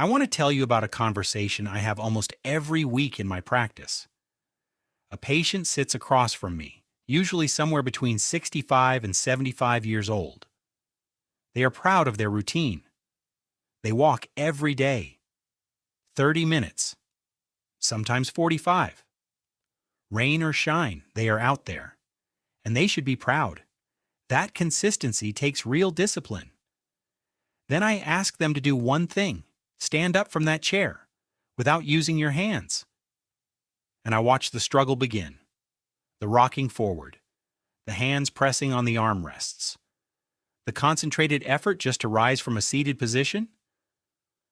I want to tell you about a conversation I have almost every week in my practice. A patient sits across from me, usually somewhere between 65 and 75 years old. They are proud of their routine. They walk every day, 30 minutes, sometimes 45. Rain or shine, they are out there. And they should be proud. That consistency takes real discipline. Then I ask them to do one thing: stand up from that chair, without using your hands. And I watch the struggle begin. The rocking forward, the hands pressing on the armrests, the concentrated effort just to rise from a seated position.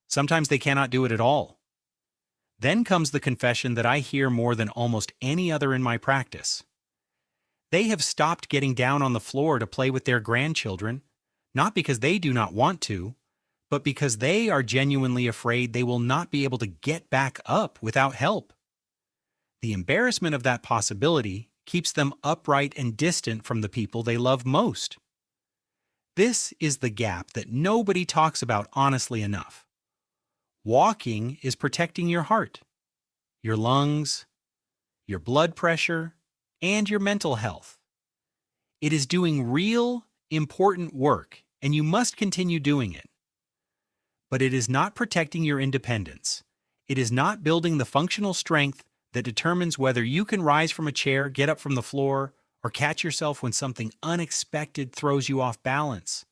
Sometimes they cannot do it at all. Then comes the confession that I hear more than almost any other in my practice. They have stopped getting down on the floor to play with their grandchildren, not because they do not want to, but because they are genuinely afraid they will not be able to get back up without help. The embarrassment of that possibility keeps them upright and distant from the people they love most. This is the gap that nobody talks about honestly enough. Walking is protecting your heart, your lungs, your blood pressure, and your mental health. It is doing real, important work, and you must continue doing it. But it is not protecting your independence. It is not building the functional strength that determines whether you can rise from a chair, get up from the floor, or catch yourself when something unexpected throws you off balance.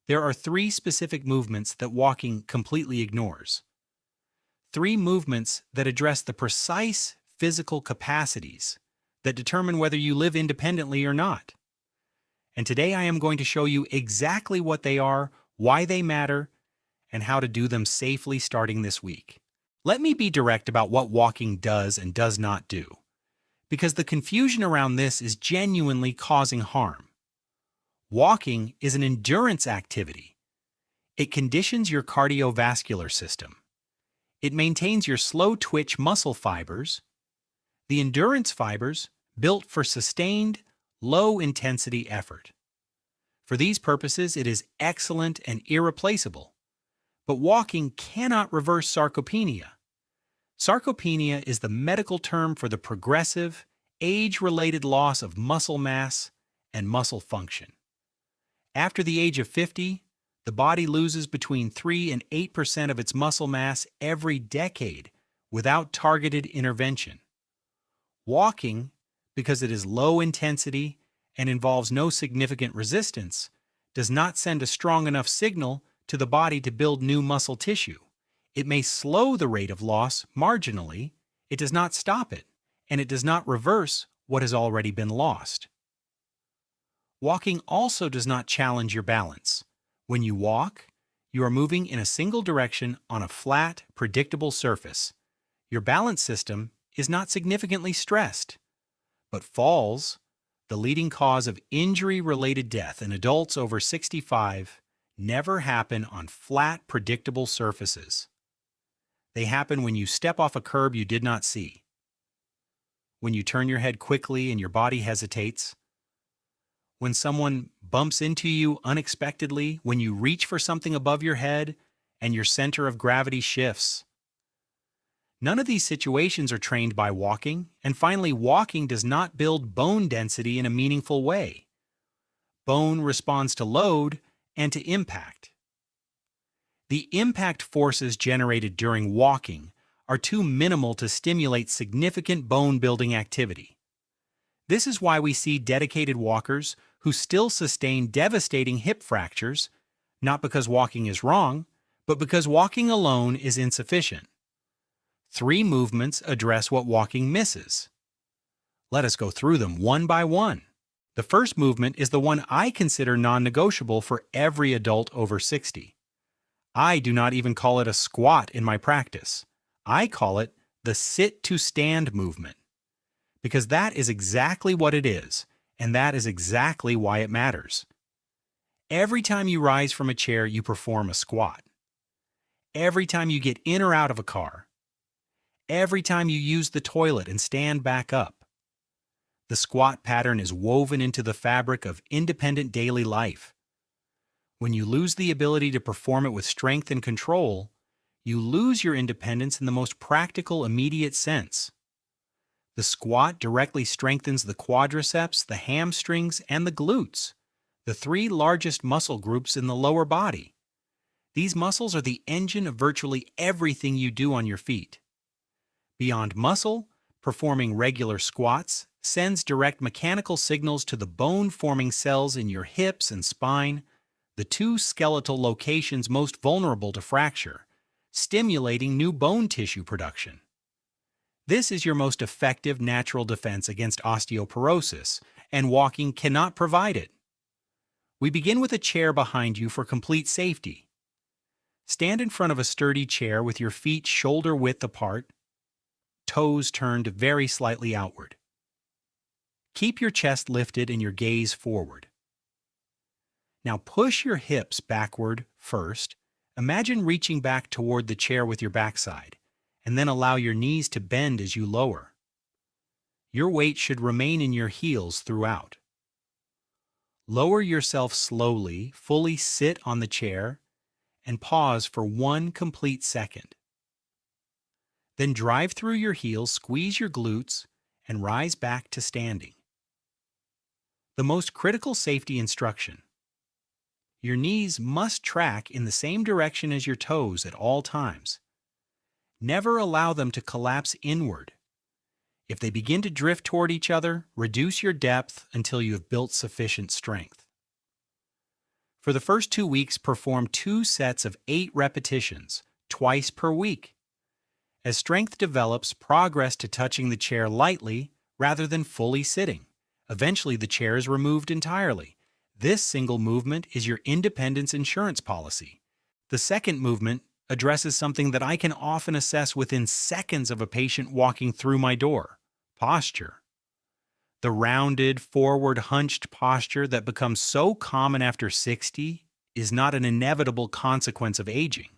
There are 3 specific movements that walking completely ignores. 3 movements that address the precise physical capacities that determine whether you live independently or not. And today I am going to show you exactly what they are, why they matter, and how to do them safely starting this week. Let me be direct about what walking does and does not do, because the confusion around this is genuinely causing harm. Walking is an endurance activity. It conditions your cardiovascular system. It maintains your slow-twitch muscle fibers. The endurance fibers built for sustained, low-intensity effort. For these purposes, it is excellent and irreplaceable. But walking cannot reverse sarcopenia. Sarcopenia is the medical term for the progressive, age-related loss of muscle mass and muscle function. After the age of 50, the body loses between 3 and 8% of its muscle mass every decade without targeted intervention. Walking, because it is low intensity and involves no significant resistance, does not send a strong enough signal to the body to build new muscle tissue. It may slow the rate of loss marginally, it does not stop it, and it does not reverse what has already been lost. Walking also does not challenge your balance. When you walk, you are moving in a single direction on a flat, predictable surface. Your balance system is not significantly stressed. But falls, the leading cause of injury-related death in adults over 65, never happen on flat, predictable surfaces. They happen when you step off a curb you did not see, when you turn your head quickly and your body hesitates, when someone bumps into you unexpectedly, when you reach for something above your head and your center of gravity shifts. None of these situations are trained by walking, and finally, walking does not build bone density in a meaningful way. Bone responds to load and to impact. The impact forces generated during walking are too minimal to stimulate significant bone-building activity. This is why we see dedicated walkers who still sustain devastating hip fractures, not because walking is wrong, but because walking alone is insufficient. 3 movements address what walking misses. Let us go through them one by one. The first movement is the one I consider non-negotiable for every adult over 60. I do not even call it a squat in my practice. I call it the sit-to-stand movement, because that is exactly what it is, and that is exactly why it matters. Every time you rise from a chair, you perform a squat. Every time you get in or out of a car. Every time you use the toilet and stand back up. The squat pattern is woven into the fabric of independent daily life. When you lose the ability to perform it with strength and control, You lose your independence in the most practical, immediate sense. The squat directly strengthens the quadriceps, the hamstrings, and the glutes, the three largest muscle groups in the lower body. These muscles are the engine of virtually everything you do on your feet. Beyond muscle, performing regular squats sends direct mechanical signals to the bone-forming cells in your hips and spine, the two skeletal locations most vulnerable to fracture, stimulating new bone tissue production. This is your most effective natural defense against osteoporosis, and walking cannot provide it. We begin with a chair behind you for complete safety. Stand in front of a sturdy chair with your feet shoulder-width apart, toes turned very slightly outward. Keep your chest lifted and your gaze forward. Now push your hips backward first. Imagine reaching back toward the chair with your backside, and then allow your knees to bend as you lower. Your weight should remain in your heels throughout. Lower yourself slowly, fully sit on the chair, and pause for 1 complete second. Then drive through your heels, squeeze your glutes, and rise back to standing. The most critical safety instruction. Your knees must track in the same direction as your toes at all times. Never allow them to collapse inward. If they begin to drift toward each other, reduce your depth until you have built sufficient strength. For the first 2 weeks, perform 2 sets of 8 repetitions, twice per week. As strength develops, progress to touching the chair lightly rather than fully sitting. Eventually, the chair is removed entirely. This single movement is your independence insurance policy. The second movement addresses something that I can often assess within seconds of a patient walking through my door: posture. The rounded, forward hunched posture that becomes so common after 60 is not an inevitable consequence of aging.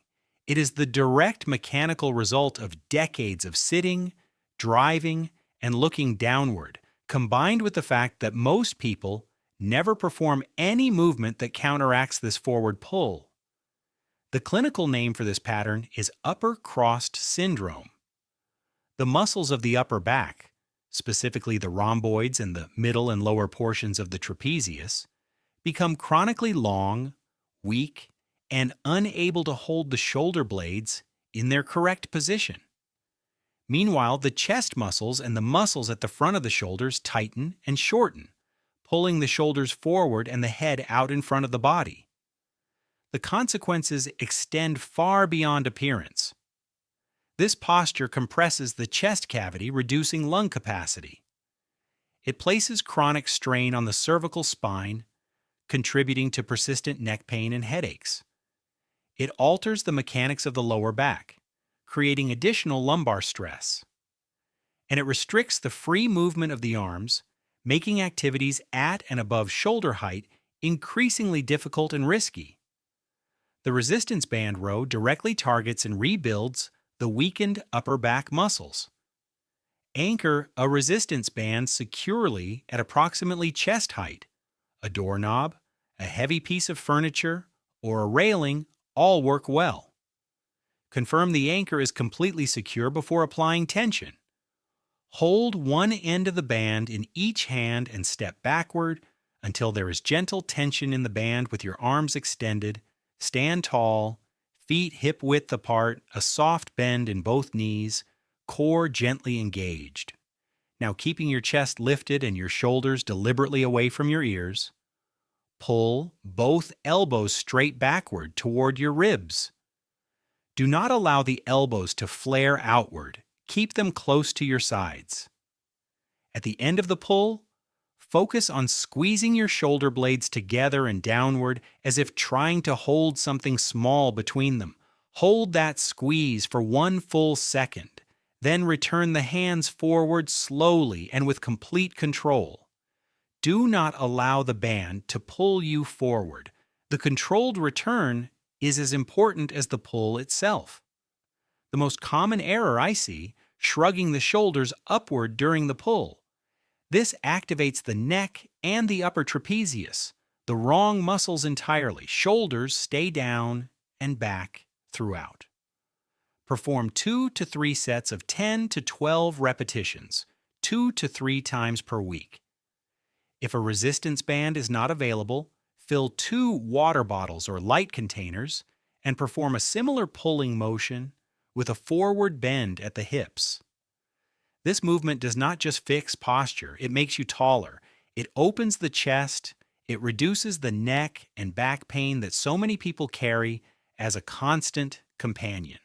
It is the direct mechanical result of decades of sitting, driving, and looking downward, combined with the fact that most people never perform any movement that counteracts this forward pull. The clinical name for this pattern is upper crossed syndrome. The muscles of the upper back, specifically the rhomboids and the middle and lower portions of the trapezius, become chronically long, weak, and unable to hold the shoulder blades in their correct position. Meanwhile, the chest muscles and the muscles at the front of the shoulders tighten and shorten, pulling the shoulders forward and the head out in front of the body. The consequences extend far beyond appearance. This posture compresses the chest cavity, reducing lung capacity. It places chronic strain on the cervical spine, contributing to persistent neck pain and headaches. It alters the mechanics of the lower back, creating additional lumbar stress. And it restricts the free movement of the arms, making activities at and above shoulder height increasingly difficult and risky. The resistance band row directly targets and rebuilds the weakened upper back muscles. Anchor a resistance band securely at approximately chest height. A doorknob, a heavy piece of furniture, or a railing all work well. Confirm the anchor is completely secure before applying tension. Hold one end of the band in each hand and step backward until there is gentle tension in the band with your arms extended. Stand tall, feet hip-width apart, a soft bend in both knees, core gently engaged. Now keeping your chest lifted and your shoulders deliberately away from your ears, pull both elbows straight backward toward your ribs. Do not allow the elbows to flare outward. Keep them close to your sides. At the end of the pull, focus on squeezing your shoulder blades together and downward as if trying to hold something small between them. Hold that squeeze for 1 full second, then return the hands forward slowly and with complete control. Do not allow the band to pull you forward. The controlled return is as important as the pull itself. The most common error I see, shrugging the shoulders upward during the pull. This activates the neck and the upper trapezius, the wrong muscles entirely. Shoulders stay down and back throughout. Perform 2 to 3 sets of 10 to 12 repetitions, 2 to 3 times per week. If a resistance band is not available, fill 2 water bottles or light containers and perform a similar pulling motion with a forward bend at the hips. This movement does not just fix posture, it makes you taller. It opens the chest, it reduces the neck and back pain that so many people carry as a constant companion.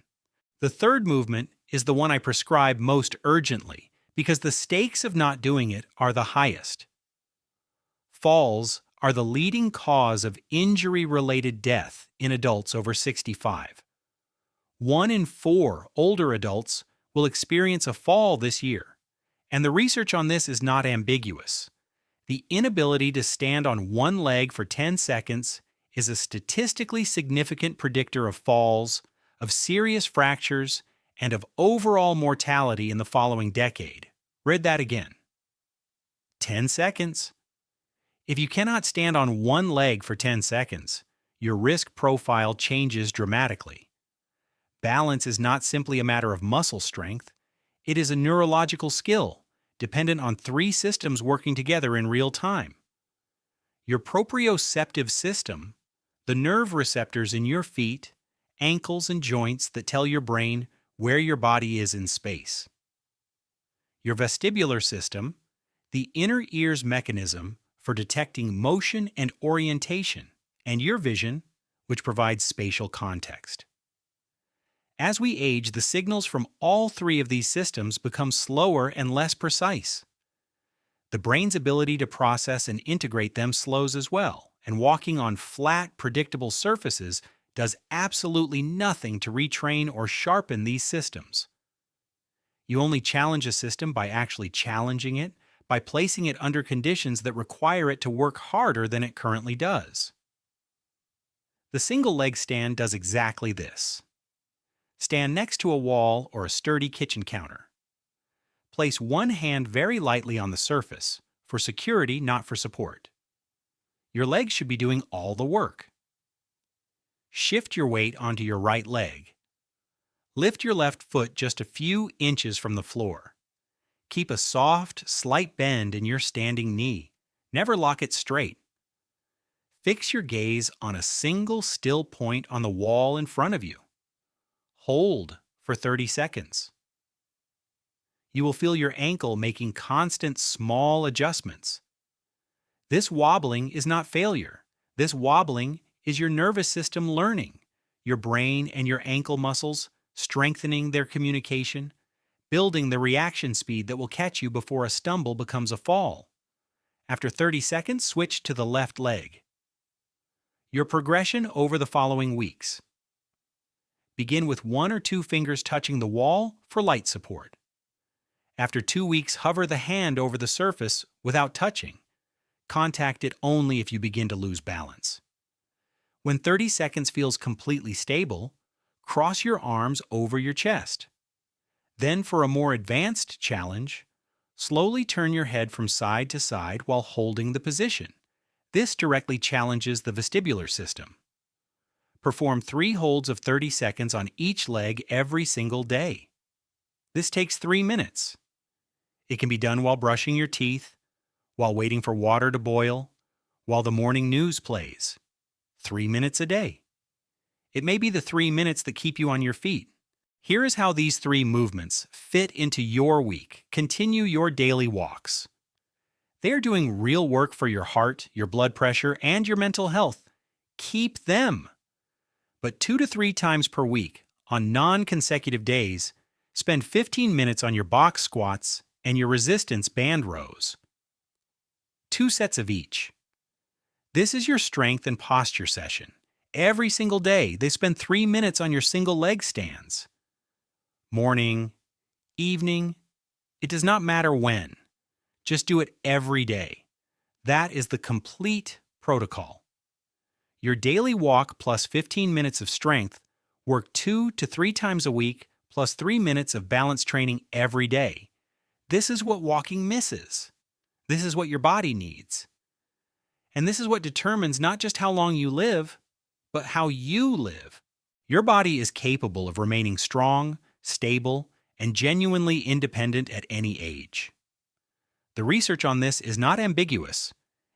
The third movement is the one I prescribe most urgently because the stakes of not doing it are the highest. Falls are the leading cause of injury-related death in adults over 65. 1 in 4 older adults will experience a fall this year, and the research on this is not ambiguous. The inability to stand on one leg for 10 seconds is a statistically significant predictor of falls, of serious fractures, and of overall mortality in the following decade. Read that again. 10 seconds. If you cannot stand on one leg for 10 seconds, your risk profile changes dramatically. Balance is not simply a matter of muscle strength, it is a neurological skill, dependent on 3 systems working together in real time. Your proprioceptive system, the nerve receptors in your feet, ankles, and joints that tell your brain where your body is in space. Your vestibular system, the inner ear's mechanism for detecting motion and orientation, and your vision, which provides spatial context. As we age, the signals from all 3 of these systems become slower and less precise. The brain's ability to process and integrate them slows as well, and walking on flat, predictable surfaces does absolutely nothing to retrain or sharpen these systems. You only challenge a system by actually challenging it, by placing it under conditions that require it to work harder than it currently does. The single leg stand does exactly this. Stand next to a wall or a sturdy kitchen counter. Place one hand very lightly on the surface, for security, not for support. Your legs should be doing all the work. Shift your weight onto your right leg. Lift your left foot just a few inches from the floor. Keep a soft, slight bend in your standing knee. Never lock it straight. Fix your gaze on a single still point on the wall in front of you. Hold for 30 seconds. You will feel your ankle making constant small adjustments. This wobbling is not failure. This wobbling is your nervous system learning, your brain and your ankle muscles strengthening their communication, building the reaction speed that will catch you before a stumble becomes a fall. After 30 seconds, switch to the left leg. Your progression over the following weeks. Begin with 1 or 2 fingers touching the wall for light support. After 2 weeks, hover the hand over the surface without touching. Contact it only if you begin to lose balance. When 30 seconds feels completely stable, cross your arms over your chest. Then, for a more advanced challenge, slowly turn your head from side to side while holding the position. This directly challenges the vestibular system. Perform 3 holds of 30 seconds on each leg every single day. This takes 3 minutes. It can be done while brushing your teeth, while waiting for water to boil, while the morning news plays. 3 minutes a day. It may be the 3 minutes that keep you on your feet. Here is how these 3 movements fit into your week. Continue your daily walks. They are doing real work for your heart, your blood pressure, and your mental health. Keep them. But 2 to 3 times per week, on non-consecutive days, spend 15 minutes on your box squats and your resistance band rows. 2 sets of each. This is your strength and posture session. Every single day, they spend 3 minutes on your single leg stands. Morning, evening, it does not matter when. Just do it every day. That is the complete protocol. Your daily walk plus 15 minutes of strength, work 2 to 3 times a week plus 3 minutes of balance training every day. This is what walking misses. This is what your body needs. And this is what determines not just how long you live, but how you live. Your body is capable of remaining strong, stable, and genuinely independent at any age. The research on this is not ambiguous,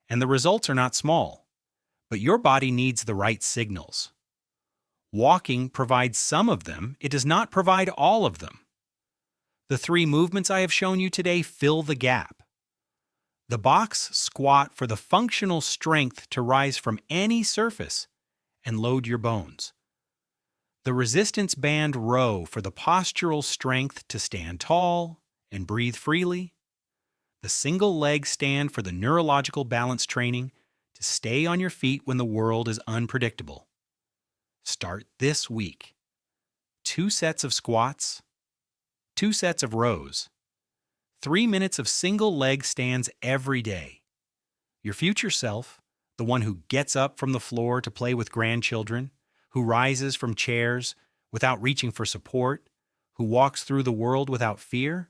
and the results are not small, but your body needs the right signals. Walking provides some of them, it does not provide all of them. The 3 movements I have shown you today fill the gap. The box squat for the functional strength to rise from any surface and load your bones. The resistance band row for the postural strength to stand tall and breathe freely. The single leg stand for the neurological balance training to stay on your feet when the world is unpredictable. Start this week. 2 sets of squats, 2 sets of rows, 3 minutes of single leg stands every day. Your future self, the one who gets up from the floor to play with grandchildren, who rises from chairs without reaching for support, who walks through the world without fear,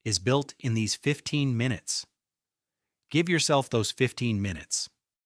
is built in these 15 minutes. Give yourself those 15 minutes.